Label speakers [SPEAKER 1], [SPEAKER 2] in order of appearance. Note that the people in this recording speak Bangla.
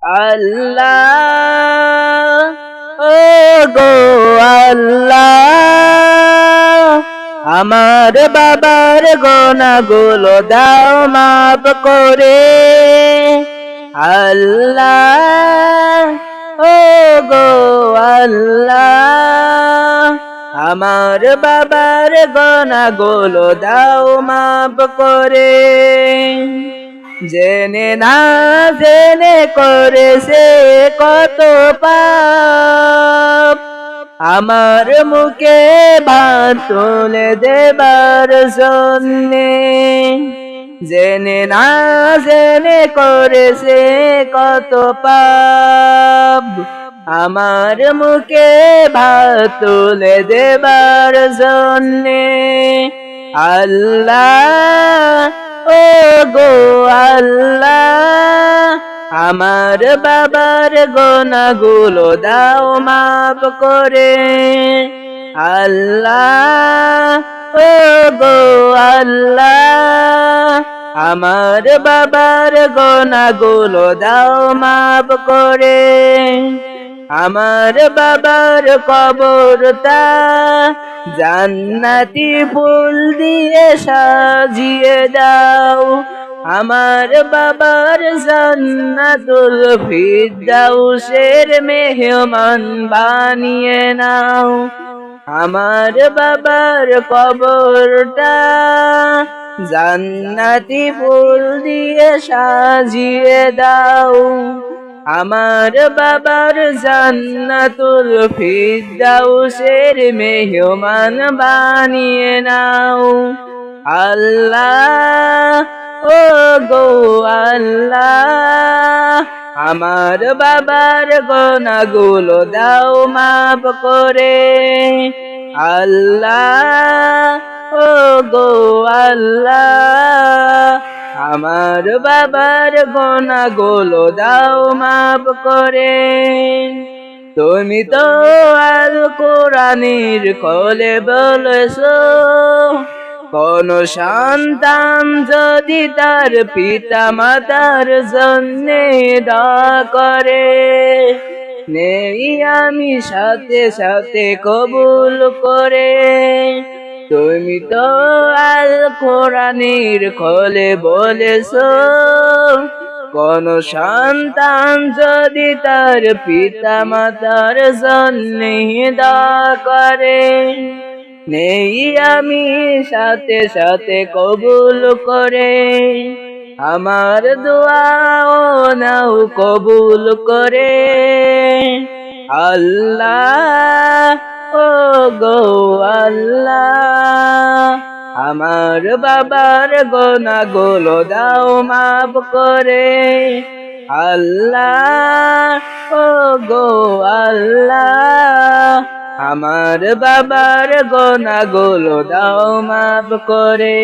[SPEAKER 1] আল্লাহ ও গো আল্লাহ, আমার বাবার গোনাগুলো দাও মাফ করে। আল্লাহ ও গো আল্লাহ, আমার বাবার গোনাগুলো দাও মাফ করে। জেনে না জেনে করেছে কত পাপ, আমার মুখে ভাত তুলে দেবার জন্যে। জেনে না জেনে করেছে কত পাপ, আমার মুখে ভাত তুলে দেবার জন্যে। আল্লাহ ও গো আল্লাহ, আমার বাবার গোনাগুলো দাও মাফ করে। আল্লাহ ও গো আল্লাহ, আমার বাবার গোনাগুলো দাও মাফ করে। আমার বাবার কবরটা জান্নাতি ফুল দিয়ে সাজিয়ে দাও, আমার বাবার জান্নাতুল ফিরদাউসের মেহমান বানিয়ে নাও। আমার বাবার কবরটা জান্নাতি ফুল দিয়ে সাজিয়ে দাও, আমার বাবার জান্নাতুল ফিরদাউসের মেহমান বানিয়ে নাও। আল্লাহ ও গো আল্লাহ, আমার বাবার গোনাগুলো দাও মাফ করে। আল্লাহ ও গো আল্লাহ, আমার বাবার গোনাগুলো দাও মাফ করে। তুমি তো আল কোরআনের খোলে বলেছো, কোন সন্তান যদি তার পিতা মাতার জন্যে দোয়া করে, নেই আমি সাথে সাথে কবুল করে। তুমি তো আল কোরআনের খোলে বলেছো, কোন সন্তান যদি তার পিতা মাতার জন্যে দোয়া করে, নেই আমি সাথে সাথে কবুল করে। আমার দোয়াও নাও কবুল করে। আল্লাহ ও গো আল্লাহ, আমার বাবার গোনাগুলো দাও মাফ করে। আল্লাহ ও গো আল্লাহ, আমার বাবার গোনাগুলো দাও মাফ করে।